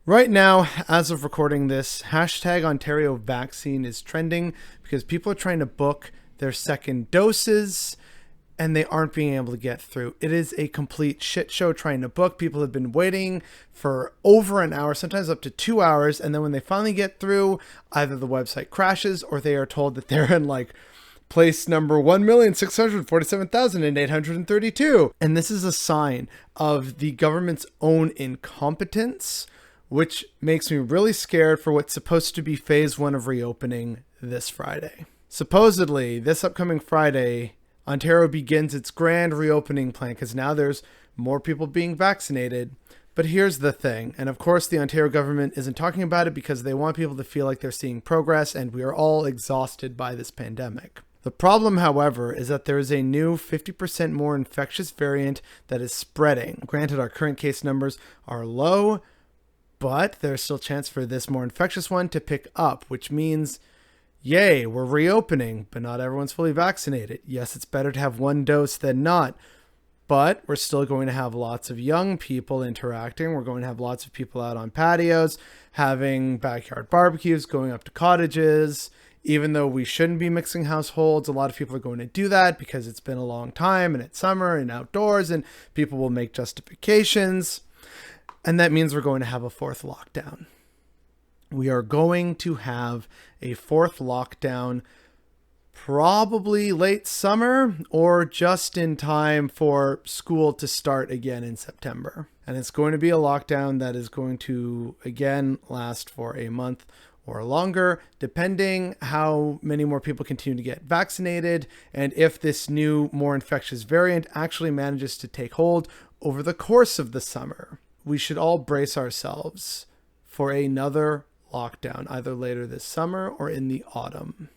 Right now, as of recording this, hashtag Ontario vaccine is trending because people are trying to book their second doses and they aren't being able to get through. It is a complete shit show trying to book. People have been waiting for over an hour, sometimes up to 2 hours. And then when they finally get through, either the website crashes or they are told that they're in like place number 1,647,832. And this is a sign of the government's own incompetence, which makes me really scared for what's supposed to be phase one of reopening this Friday. Supposedly, this upcoming Friday, Ontario begins its grand reopening plan because now there's more people being vaccinated. But here's the thing, and of course the Ontario government isn't talking about it because they want people to feel like they're seeing progress, and we are all exhausted by this pandemic. The problem, however, is that there is a new 50% more infectious variant that is spreading. Granted, our current case numbers are low, but there's still a chance for this more infectious one to pick up, which means, yay, we're reopening, but not everyone's fully vaccinated. Yes, it's better to have one dose than not, but we're still going to have lots of young people interacting. We're going to have lots of people out on patios, having backyard barbecues, going up to cottages. Even though we shouldn't be mixing households, a lot of people are going to do that because it's been a long time and it's summer and outdoors, and people will make justifications. And that means we're going to have a fourth lockdown. We are going to have a fourth lockdown probably late summer or just in time for school to start again in September. And it's going to be a lockdown that is going to, again, last for a month or longer, depending how many more people continue to get vaccinated and if this new, more infectious variant actually manages to take hold over the course of the summer. We should all brace ourselves for another lockdown, either later this summer or in the autumn.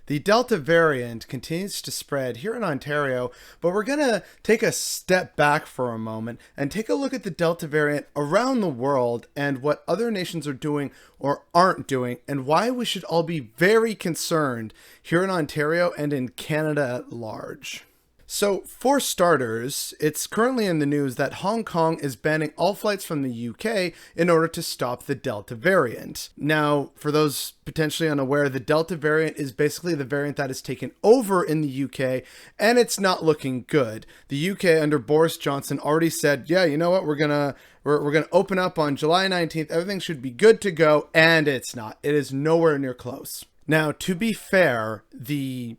The Delta variant continues to spread here in Ontario, but we're going to take a step back for a moment and take a look at the Delta variant around the world and what other nations are doing or aren't doing, and why we should all be very concerned here in Ontario and in Canada at large. So, for starters, it's currently in the news that Hong Kong is banning all flights from the UK in order to stop the Delta variant. Now, for those potentially unaware, the Delta variant is basically the variant that has taken over in the UK, and it's not looking good. The UK under Boris Johnson already said, yeah, you know what, we're gonna open up on July 19th, everything should be good to go, and it's not. It is nowhere near close. Now, to be fair, the,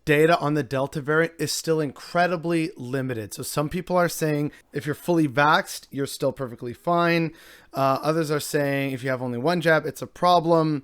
data on the Delta variant is still incredibly limited. So some people are saying if you're fully vaxxed, you're still perfectly fine. Others are saying if you have only one jab, it's a problem.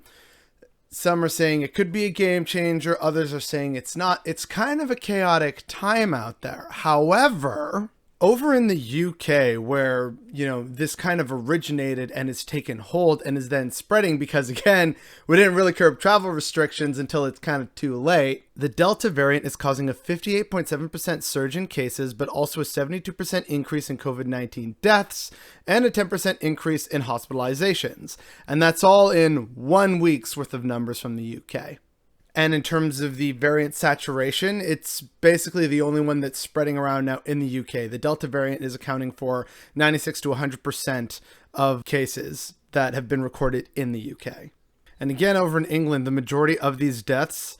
Some are saying it could be a game changer. Others are saying it's not. It's kind of a chaotic time out there. However, over in the UK, where, this kind of originated and has taken hold and is then spreading because, again, we didn't really curb travel restrictions until it's kind of too late, the Delta variant is causing a 58.7% surge in cases, but also a 72% increase in COVID-19 deaths and a 10% increase in hospitalizations. And that's all in 1 week's worth of numbers from the UK. And in terms of the variant saturation, it's basically the only one that's spreading around now in the UK. The Delta variant is accounting for 96 to 100% of cases that have been recorded in the UK. And again, over in England, the majority of these deaths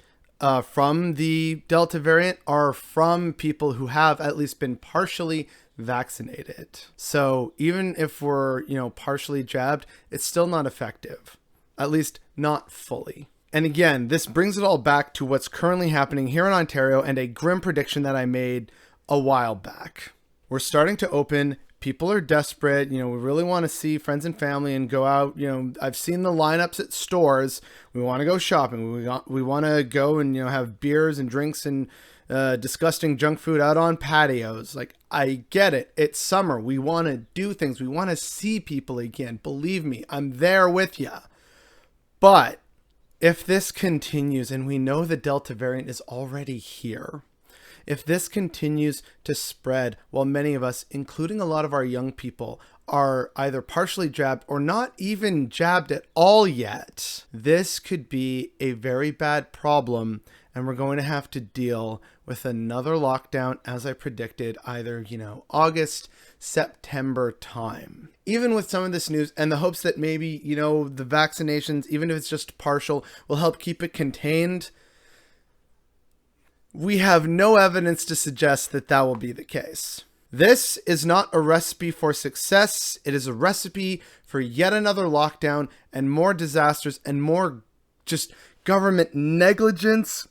from the Delta variant are from people who have at least been partially vaccinated. So even if we're, partially jabbed, it's still not effective, at least not fully. And again, this brings it all back to what's currently happening here in Ontario and a grim prediction that I made a while back. We're starting to open. People are desperate. We really want to see friends and family and go out. I've seen the lineups at stores. We want to go shopping. We want to go and, have beers and drinks and disgusting junk food out on patios. Like, I get it. It's summer. We want to do things. We want to see people again. Believe me, I'm there with you. But if this continues, and we know the Delta variant is already here, if this continues to spread while many of us, including a lot of our young people, are either partially jabbed or not even jabbed at all yet, this could be a very bad problem and we're going to have to deal with another lockdown, as I predicted, either, August, September time. Even with some of this news and the hopes that maybe, the vaccinations, even if it's just partial, will help keep it contained, we have no evidence to suggest that that will be the case. This is not a recipe for success. It is a recipe for yet another lockdown and more disasters and more just government negligence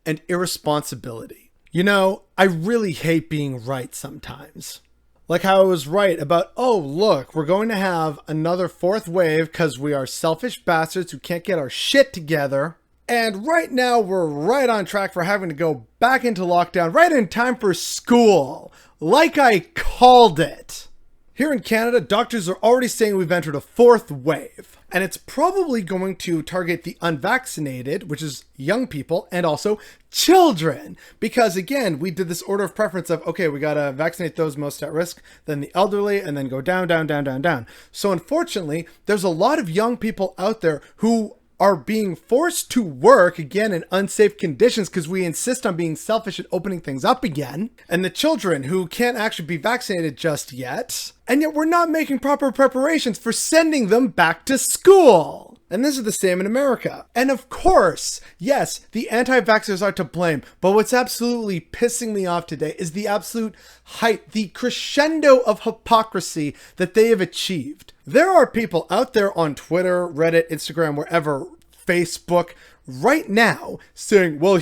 and irresponsibility. I really hate being right sometimes. Like how I was right about, oh, look, we're going to have another fourth wave because we are selfish bastards who can't get our shit together. And right now we're right on track for having to go back into lockdown right in time for school, like I called it. Here in Canada, doctors are already saying we've entered a fourth wave, and it's probably going to target the unvaccinated, which is young people, and also children. Because again, we did this order of preference of, okay, we got to vaccinate those most at risk, then the elderly, and then go down, down, down, down, down. So unfortunately, there's a lot of young people out there who are being forced to work again in unsafe conditions because we insist on being selfish and opening things up again. And the children who can't actually be vaccinated just yet. And yet we're not making proper preparations for sending them back to school. And this is the same in America. And of course, yes, the anti-vaxxers are to blame. But what's absolutely pissing me off today is the absolute height, the crescendo of hypocrisy that they have achieved. There are people out there on Twitter, Reddit, Instagram, wherever, Facebook, right now saying, well,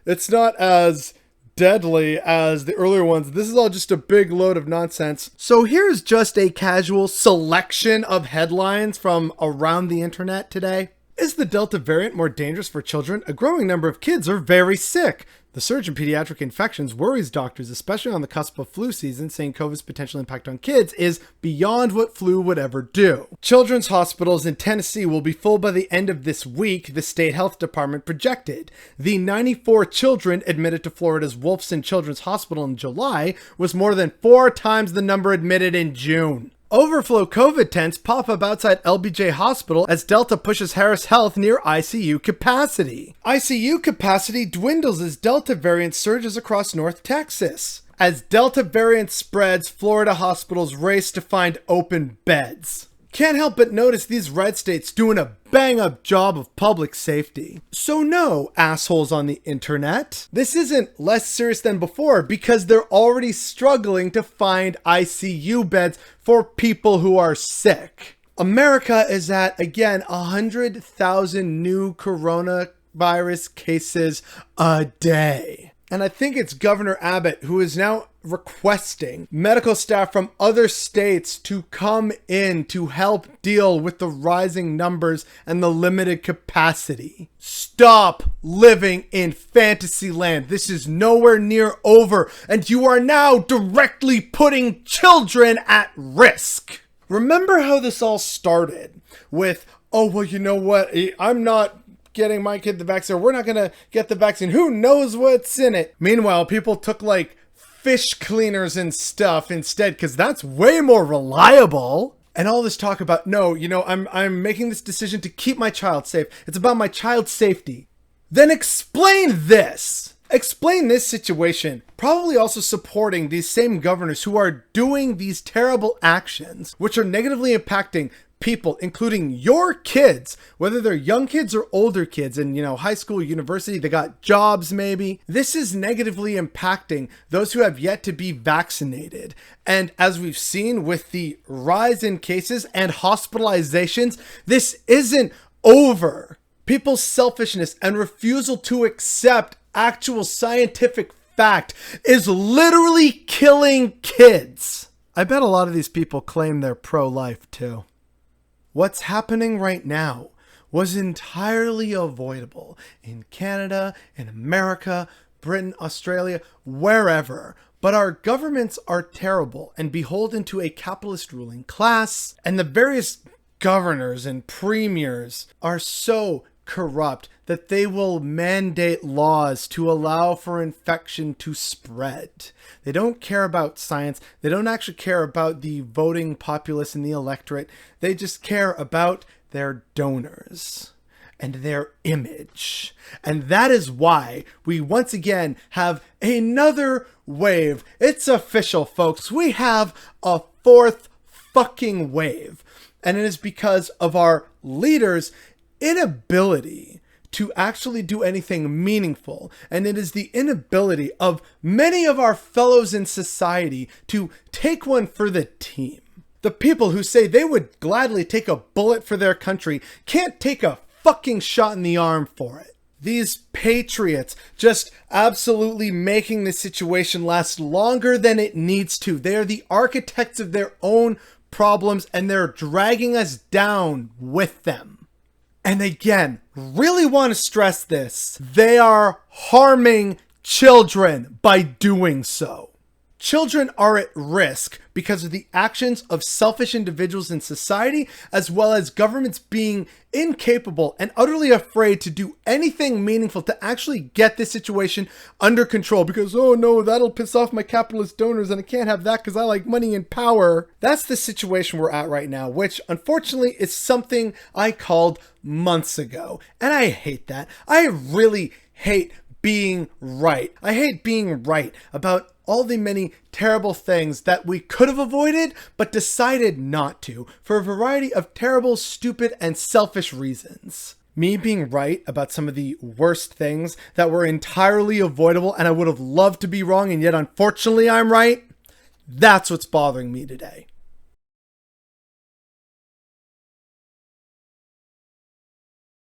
it's not as deadly as the earlier ones. This is all just a big load of nonsense. So here's just a casual selection of headlines from around the internet today. Is the Delta variant more dangerous for children? A growing number of kids are very sick. The surge in pediatric infections worries doctors, especially on the cusp of flu season, saying COVID's potential impact on kids is beyond what flu would ever do. Children's hospitals in Tennessee will be full by the end of this week, the state health department projected. The 94 children admitted to Florida's Wolfson Children's Hospital in July was more than 4 times the number admitted in June. Overflow COVID tents pop up outside LBJ Hospital as Delta pushes Harris Health near ICU capacity. ICU capacity dwindles as Delta variant surges across North Texas. As Delta variant spreads, Florida hospitals race to find open beds. Can't help but notice these red states doing a bang-up job of public safety. So no, assholes on the internet, this isn't less serious than before because they're already struggling to find ICU beds for people who are sick. America is at, again, 100,000 new coronavirus cases a day. And I think it's Governor Abbott who is now requesting medical staff from other states to come in to help deal with the rising numbers and the limited capacity. Stop living in fantasy land. This is nowhere near over, and you are now directly putting children at risk. Remember how this all started with, oh, well, you know what? I'm not getting my kid the vaccine. We're not going to get the vaccine. Who knows what's in it? Meanwhile, people took like fish cleaners and stuff instead because that's way more reliable. And all this talk about, no, I'm making this decision to keep my child safe. It's about my child's safety. Then explain this. Explain this situation. Probably also supporting these same governors who are doing these terrible actions, which are negatively impacting people, including your kids, whether they're young kids or older kids in, high school, university, they got jobs maybe. This is negatively impacting those who have yet to be vaccinated. And as we've seen with the rise in cases and hospitalizations, this isn't over. People's selfishness and refusal to accept actual scientific fact is literally killing kids. I bet a lot of these people claim they're pro-life too. What's happening right now was entirely avoidable in Canada, in America, Britain, Australia, wherever. But our governments are terrible and beholden to a capitalist ruling class, and the various governors and premiers are so corrupt that they will mandate laws to allow for infection to spread. They don't care about science. They don't actually care about the voting populace and the electorate. They just care about their donors. and their image. And that is why we once again have another wave. It's official, folks. We have a fourth fucking wave. And it is because of our leaders' inability to actually do anything meaningful. And it is the inability of many of our fellows in society to take one for the team. The people who say they would gladly take a bullet for their country can't take a fucking shot in the arm for it. These patriots just absolutely making the situation last longer than it needs to. They are the architects of their own problems, and they're dragging us down with them. And again, really want to stress this. They are harming children by doing so. Children are at risk because of the actions of selfish individuals in society, as well as governments being incapable and utterly afraid to do anything meaningful to actually get this situation under control because, oh no, that'll piss off my capitalist donors and I can't have that because I like money and power. That's the situation we're at right now, which unfortunately is something I called months ago. And I hate that. I really hate being right. I hate being right about all the many terrible things that we could have avoided, but decided not to, for a variety of terrible, stupid, and selfish reasons. Me being right about some of the worst things that were entirely avoidable and I would have loved to be wrong, and yet unfortunately I'm right, that's what's bothering me today.